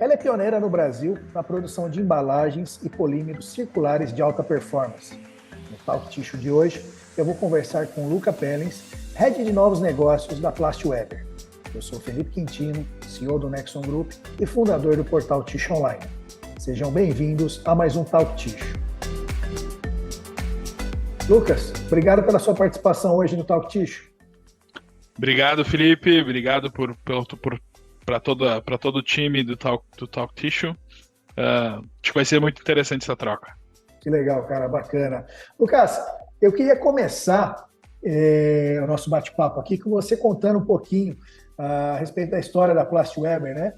Ela é pioneira no Brasil na produção de embalagens e polímeros circulares de alta performance. No Talk Tissue de hoje, eu vou conversar com Luca Pellens, Head de Novos Negócios da Plastweber. Eu sou Felipe Quintino, CEO do Nexon Group e fundador do portal Tissue Online. Sejam bem-vindos a mais um Talk Tissue. Lucas, obrigado pela sua participação hoje no Talk Tissue. Obrigado, Felipe. Obrigado para todo o time do Talk Tissue. Acho que vai ser muito interessante essa troca. Que legal, cara, bacana. Lucas, eu queria começar o nosso bate-papo aqui com você contando um pouquinho a respeito da história da Plastweber, né?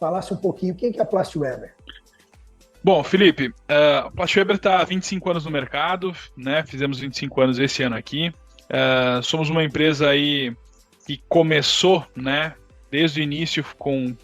Falasse um pouquinho, quem que é a Plastweber? Bom, Felipe, a Plastweber está há 25 anos no mercado, né? Fizemos 25 anos esse ano aqui. Somos uma empresa aí que começou, né, desde o início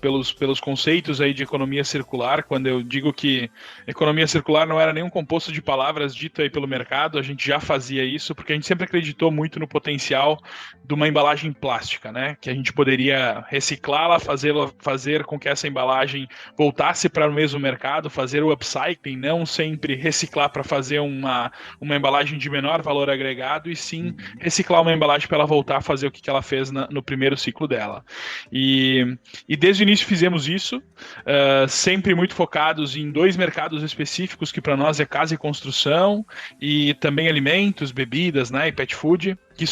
pelos conceitos aí de economia circular. Quando eu digo que economia circular não era nenhum composto de palavras dito aí pelo mercado, a gente já fazia isso, porque a gente sempre acreditou muito no potencial de uma embalagem plástica, né? Que a gente poderia reciclá-la, fazer com que essa embalagem voltasse para o mesmo mercado, fazer o upcycling, não sempre reciclar para fazer uma embalagem de menor valor agregado, e sim reciclar uma embalagem para ela voltar a fazer o que ela fez no primeiro ciclo dela. E desde o início fizemos isso, sempre muito focados em dois mercados específicos, que para nós é casa e construção, e também alimentos, bebidas, né, e pet food, que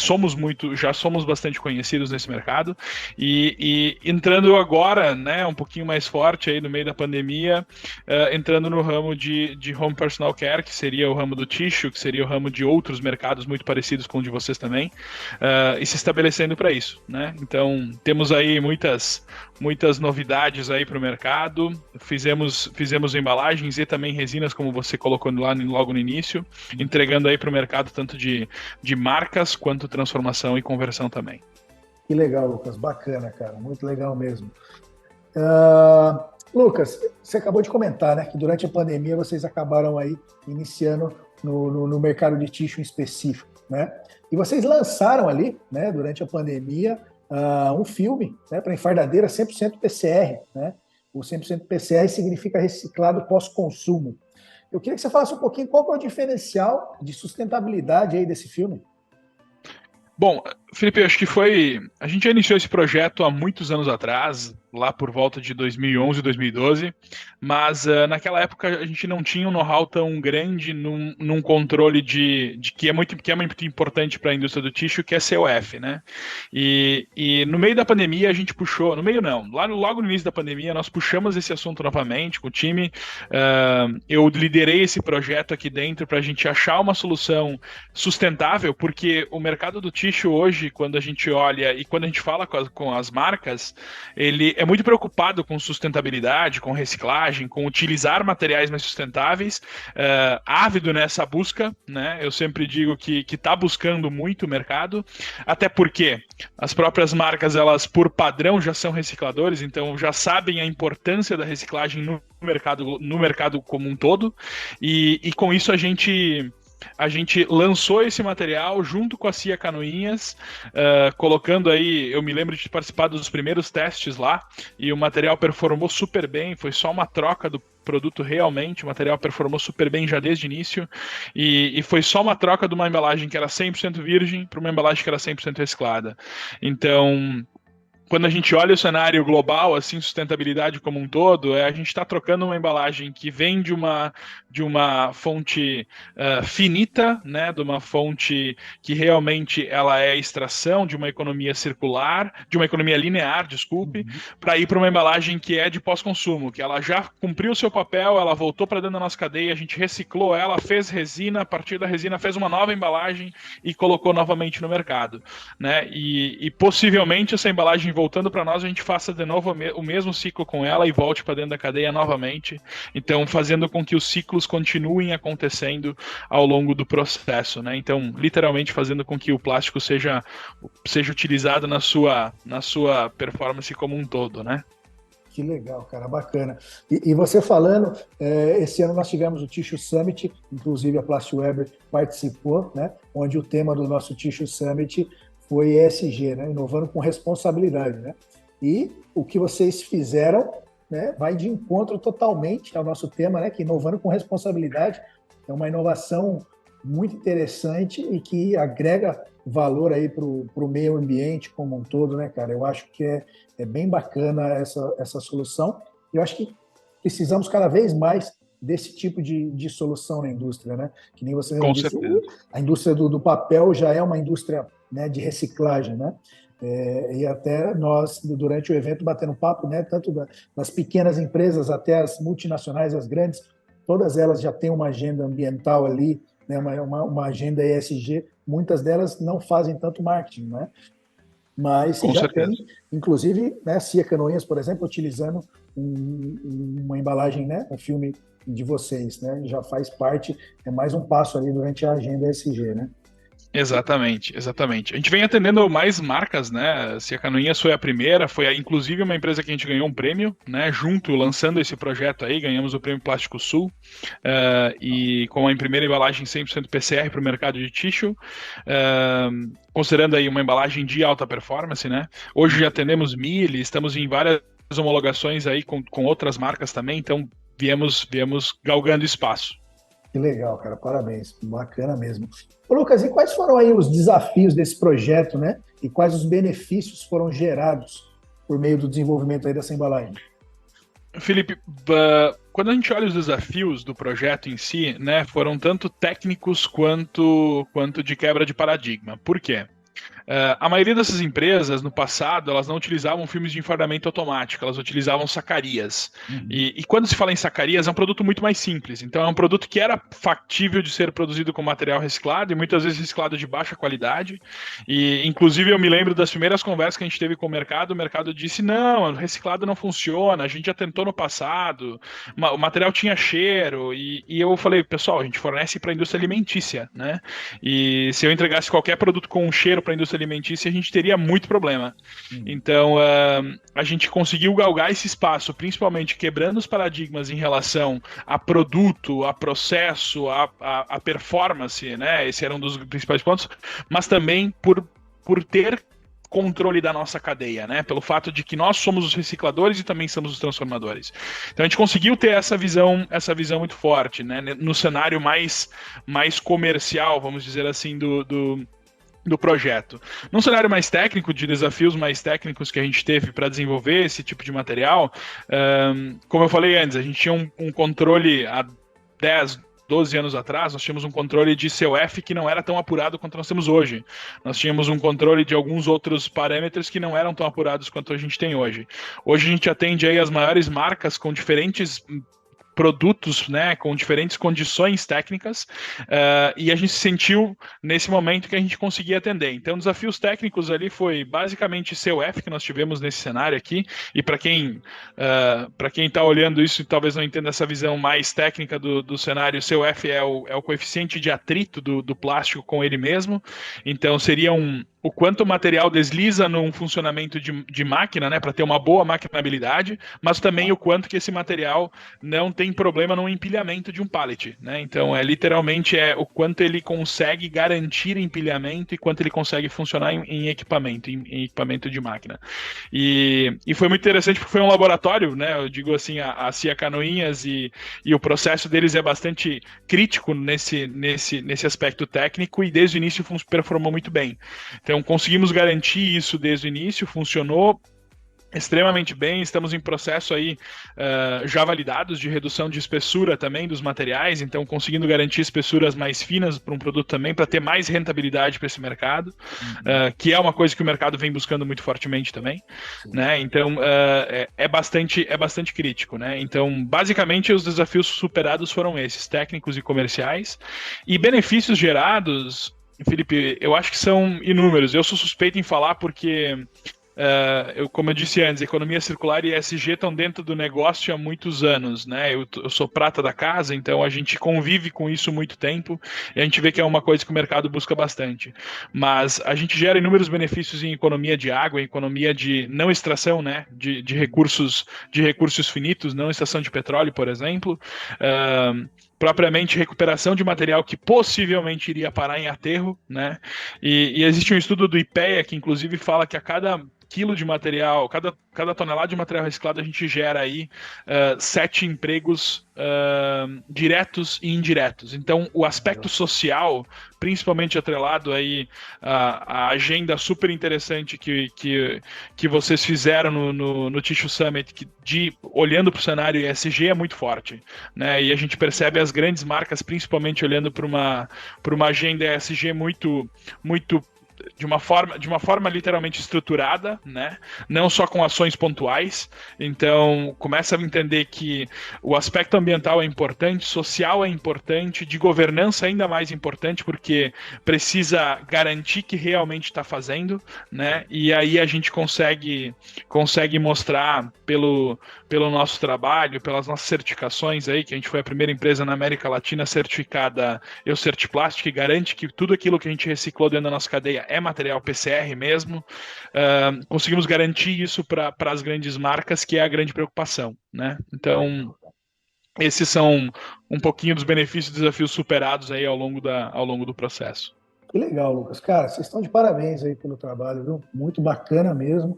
já somos bastante conhecidos nesse mercado, e entrando agora, né, um pouquinho mais forte aí no meio da pandemia, entrando no ramo de home personal care, que seria o ramo do tissue, que seria o ramo de outros mercados muito parecidos com o de vocês também, e se estabelecendo para isso, né? Então temos aí muitas novidades aí para o mercado. Fizemos embalagens e também resinas, como você colocou lá logo no início, entregando aí para o mercado tanto de marcas quanto transformação e conversão também. Que legal, Lucas. Bacana, cara. Muito legal mesmo. Lucas, você acabou de comentar, né, que durante a pandemia vocês acabaram aí iniciando no mercado de tissue em específico, né? E vocês lançaram ali, né, durante a pandemia, um filme, né, para enfardadeira 100% PCR, né? O 100% PCR significa reciclado pós-consumo. Eu queria que você falasse um pouquinho qual que é o diferencial de sustentabilidade aí desse filme. Bom, Felipe, acho que a gente já iniciou esse projeto há muitos anos atrás, lá por volta de 2011, 2012, mas naquela época a gente não tinha um know-how tão grande num controle de que é muito importante para a indústria do tissue, que é COF, né? E no meio da pandemia a gente puxou, no meio não, logo no início da pandemia nós puxamos esse assunto novamente com o time. Eu liderei esse projeto aqui dentro para a gente achar uma solução sustentável, porque o mercado do tissue hoje, quando a gente olha e quando a gente fala com as marcas, ele é muito preocupado com sustentabilidade, com reciclagem, com utilizar materiais mais sustentáveis, ávido nessa busca, né? Eu sempre digo que está buscando muito o mercado, até porque as próprias marcas, elas por padrão já são recicladores, então já sabem a importância da reciclagem no mercado como um todo, e com isso a gente lançou esse material junto com a CIA Canoinhas, colocando aí, eu me lembro de participar dos primeiros testes lá, e o material performou super bem, foi só uma troca do produto realmente, o material performou super bem já desde o início, e foi só uma troca de uma embalagem que era 100% virgem para uma embalagem que era 100% reciclada. Então, quando a gente olha o cenário global, assim, sustentabilidade como um todo, a gente está trocando uma embalagem que vem de uma fonte finita, né, de uma fonte que realmente ela é extração de uma economia circular, de uma economia linear, desculpe, para ir para uma embalagem que é de pós-consumo, que ela já cumpriu o seu papel, ela voltou para dentro da nossa cadeia, a gente reciclou ela, fez resina, a partir da resina fez uma nova embalagem e colocou novamente no mercado, né? E possivelmente essa embalagem voltando para nós, a gente faça de novo o mesmo ciclo com ela e volte para dentro da cadeia novamente. Então, fazendo com que os ciclos continuem acontecendo ao longo do processo, né? Então, literalmente fazendo com que o plástico seja utilizado na sua performance como um todo, né? Que legal, cara, bacana. E você falando, esse ano nós tivemos o Tissue Summit, inclusive a Plastweber participou, né? Onde o tema do nosso Tissue Summit foi ESG, né? Inovando com responsabilidade, né? E o que vocês fizeram né, vai de encontro totalmente ao nosso tema, né, que inovando com responsabilidade é uma inovação muito interessante e que agrega valor aí para o meio ambiente como um todo, né, cara? Eu acho que é bem bacana essa solução. Eu acho que precisamos cada vez mais desse tipo de solução na indústria, né? Que nem você Com disse, certeza. a indústria do papel já é uma indústria, né, de reciclagem, né? E até nós, durante o evento, batendo papo, né, tanto das pequenas empresas até as multinacionais, as grandes, todas elas já têm uma agenda ambiental ali, né, uma agenda ESG. Muitas delas não fazem tanto marketing, né? Mas Com já certeza. tem, inclusive, né, Cia Canoinhas, por exemplo, utilizando uma embalagem, né, um filme de vocês, né? Já faz parte, é mais um passo ali durante a agenda ESG, né? Exatamente, exatamente. A gente vem atendendo mais marcas, né? Se a Canoinhas foi a primeira, foi inclusive uma empresa que a gente ganhou um prêmio, né? Junto, lançando esse projeto aí, ganhamos o Prêmio Plástico Sul, e com a primeira embalagem 100% PCR para o mercado de tissue, considerando aí uma embalagem de alta performance, né? Hoje já atendemos Miele, estamos em várias homologações aí com outras marcas também, então viemos galgando espaço. Que legal, cara, parabéns, bacana mesmo. Ô, Lucas, e quais foram aí os desafios desse projeto, né? E quais os benefícios foram gerados por meio do desenvolvimento aí dessa embalagem? Felipe, quando a gente olha os desafios do projeto em si, né, foram tanto técnicos quanto de quebra de paradigma. Por quê? A maioria dessas empresas, no passado, elas não utilizavam filmes de enfardamento automático, elas utilizavam sacarias. Uhum. E quando se fala em sacarias, é um produto muito mais simples. Então, é um produto que era factível de ser produzido com material reciclado e muitas vezes reciclado de baixa qualidade. E, inclusive, eu me lembro das primeiras conversas que a gente teve com o mercado disse, não, reciclado não funciona, a gente já tentou no passado, o material tinha cheiro. E eu falei, pessoal, a gente fornece para a indústria alimentícia, né? E se eu entregasse qualquer produto com um cheiro para a indústria alimentícia, a gente teria muito problema. Uhum. Então, a gente conseguiu galgar esse espaço, principalmente quebrando os paradigmas em relação a produto, a processo, a performance, né? Esse era um dos principais pontos, mas também por ter controle da nossa cadeia, né? Pelo fato de que nós somos os recicladores e também somos os transformadores. Então a gente conseguiu ter essa visão muito forte, né? No cenário mais comercial, vamos dizer assim, do projeto. Num cenário mais técnico, de desafios mais técnicos que a gente teve para desenvolver esse tipo de material, como eu falei antes, a gente tinha um controle há 10, 12 anos atrás, nós tínhamos um controle de COF que não era tão apurado quanto nós temos hoje. Nós tínhamos um controle de alguns outros parâmetros que não eram tão apurados quanto a gente tem hoje. Hoje a gente atende aí as maiores marcas com diferentes produtos, né, com diferentes condições técnicas, e a gente se sentiu nesse momento que a gente conseguia atender. Então, desafios técnicos ali foi basicamente COF que nós tivemos nesse cenário aqui, e para quem está olhando isso e talvez não entenda essa visão mais técnica do cenário, COF é o coeficiente de atrito do plástico com ele mesmo, então seria o quanto o material desliza num funcionamento de máquina, né, para ter uma boa maquinabilidade, mas também o quanto que esse material não tem problema no empilhamento de um pallet, né? Então, literalmente o quanto ele consegue garantir empilhamento e quanto ele consegue funcionar em equipamento, em equipamento de máquina. E foi muito interessante porque foi um laboratório, né? Eu digo assim, a Cia Canoinhas e o processo deles é bastante crítico nesse aspecto técnico e desde o início performou muito bem. Então, conseguimos garantir isso desde o início, funcionou extremamente bem, estamos em processo aí já validados de redução de espessura também dos materiais, então conseguindo garantir espessuras mais finas para um produto também, para ter mais rentabilidade para esse mercado, que é uma coisa que o mercado vem buscando muito fortemente também, né? Então é bastante crítico, né? Então, basicamente, os desafios superados foram esses, técnicos e comerciais, e benefícios gerados, Felipe, eu acho que são inúmeros. Eu sou suspeito em falar porque como eu disse antes, economia circular e ESG estão dentro do negócio há muitos anos, né? Eu sou prata da casa, então a gente convive com isso há muito tempo e a gente vê que é uma coisa que o mercado busca bastante. Mas a gente gera inúmeros benefícios em economia de água, em economia de não extração, né? De recursos finitos, não extração de petróleo, por exemplo. Propriamente recuperação de material que possivelmente iria parar em aterro, né? E existe um estudo do IPEA que inclusive fala que a cada quilo de material, cada cada tonelada de material reciclado a gente gera aí 7 empregos diretos e indiretos. Então, o aspecto social, principalmente atrelado aí à agenda super interessante que vocês fizeram no Tissue Summit, olhando para o cenário ESG, é muito forte, né? E a gente percebe as grandes marcas, principalmente olhando para uma agenda ESG muito de uma forma literalmente estruturada, né? Não só com ações pontuais. Então, começa a entender que o aspecto ambiental é importante, social é importante, de governança ainda mais importante, porque precisa garantir que realmente está fazendo, né? E aí a gente consegue mostrar pelo nosso trabalho, pelas nossas certificações aí, que a gente foi a primeira empresa na América Latina certificada EuCertiPlast, que garante que tudo aquilo que a gente reciclou dentro da nossa cadeia é material PCR mesmo. Conseguimos garantir isso para as grandes marcas, que é a grande preocupação, né? Então, esses são um pouquinho dos benefícios e desafios superados aí ao longo do processo. Que legal, Lucas. Cara, vocês estão de parabéns aí pelo trabalho, viu? Muito bacana mesmo,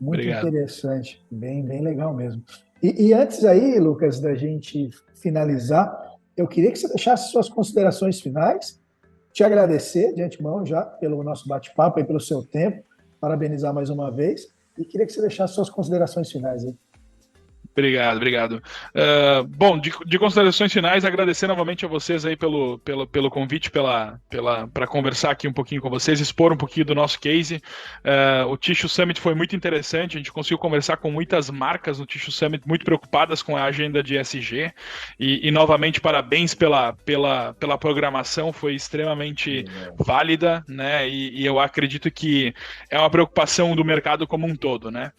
muito Obrigado. interessante, bem, bem legal mesmo. E antes aí, Lucas, da gente finalizar, eu queria que você deixasse suas considerações finais, te agradecer de antemão já pelo nosso bate-papo e pelo seu tempo, parabenizar mais uma vez, e queria que você deixasse suas considerações finais aí. Obrigado. Bom, de considerações finais, agradecer novamente a vocês aí pelo convite, para conversar aqui um pouquinho com vocês, expor um pouquinho do nosso case. O Tissue Summit foi muito interessante, a gente conseguiu conversar com muitas marcas no Tissue Summit, muito preocupadas com a agenda de ESG, e novamente parabéns pela programação, foi extremamente válida, né? E eu acredito que é uma preocupação do mercado como um todo, né?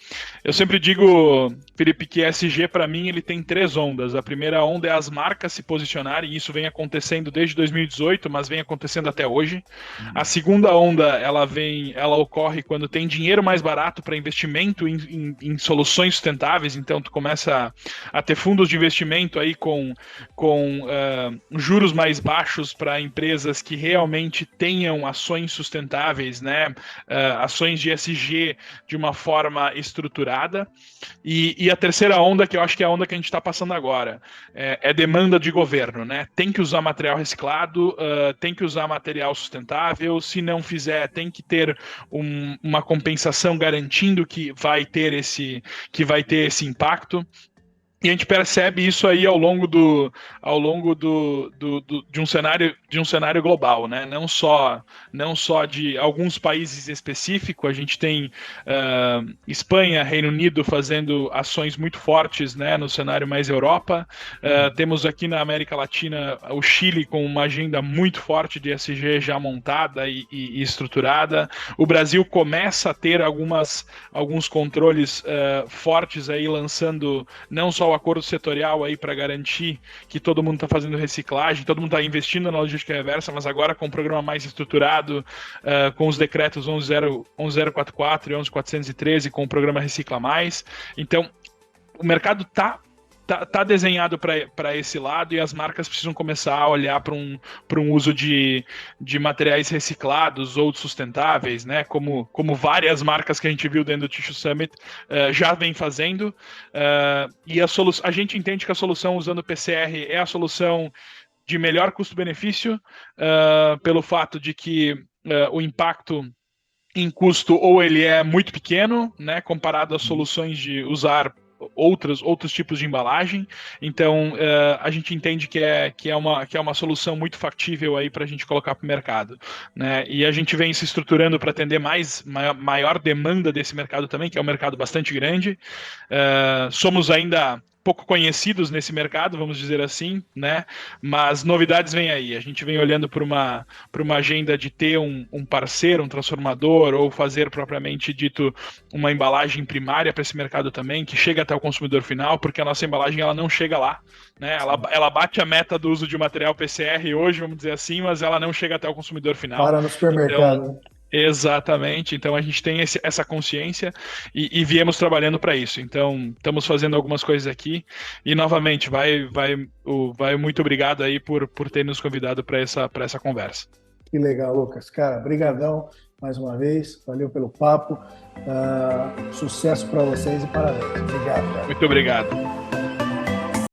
Eu sempre digo, Felipe, que ESG para mim ele tem 3 ondas. A primeira onda é as marcas se posicionarem, e isso vem acontecendo desde 2018, mas vem acontecendo até hoje. A segunda onda ela ocorre quando tem dinheiro mais barato para investimento em soluções sustentáveis. Então tu começa a ter fundos de investimento aí com juros mais baixos para empresas que realmente tenham ações sustentáveis, né? Ações de ESG de uma forma estruturada. E a terceira onda, que eu acho que é a onda que a gente está passando agora, é demanda de governo, né? Tem que usar material reciclado, tem que usar material sustentável, se não fizer, tem que ter uma compensação garantindo que vai ter esse impacto. E a gente percebe isso aí ao longo de um cenário global, né? Não só de alguns países específicos. A gente tem Espanha, Reino Unido fazendo ações muito fortes, né, no cenário mais Europa. Temos aqui na América Latina o Chile com uma agenda muito forte de ESG já montada e estruturada. O Brasil começa a ter alguns controles fortes aí, lançando não só o acordo setorial aí para garantir que todo mundo está fazendo reciclagem, todo mundo está investindo na logística reversa, mas agora com um programa mais estruturado, com os decretos 11044 e 11413, com o programa Recicla Mais. Então, o mercado está desenhado para esse lado, e as marcas precisam começar a olhar para um uso de materiais reciclados ou sustentáveis, né? Como várias marcas que a gente viu dentro do Tissue Summit já vem fazendo. E a gente entende que a solução usando PCR é a solução de melhor custo-benefício, pelo fato de que o impacto em custo ou ele é muito pequeno, né, comparado às soluções de usar outros tipos de embalagem. Então a gente entende que é uma solução muito factível aí para a gente colocar para o mercado, né? E a gente vem se estruturando para atender maior demanda desse mercado também, que é um mercado bastante grande. Somos ainda pouco conhecidos nesse mercado, vamos dizer assim, né? Mas novidades vêm aí. A gente vem olhando para uma agenda de ter um parceiro, um transformador, ou fazer propriamente dito uma embalagem primária para esse mercado também, que chega até o consumidor final, porque a nossa embalagem ela não chega lá, né? Ela bate a meta do uso de material PCR hoje, vamos dizer assim, mas ela não chega até o consumidor final. Para no supermercado. Então, exatamente, então a gente tem essa consciência e viemos trabalhando para isso. Então estamos fazendo algumas coisas aqui e novamente vai muito obrigado aí por ter nos convidado para essa conversa. Que legal, Lucas. Cara, brigadão. mais uma vez. Valeu pelo papo. Sucesso para vocês e parabéns. Obrigado, cara. Muito obrigado.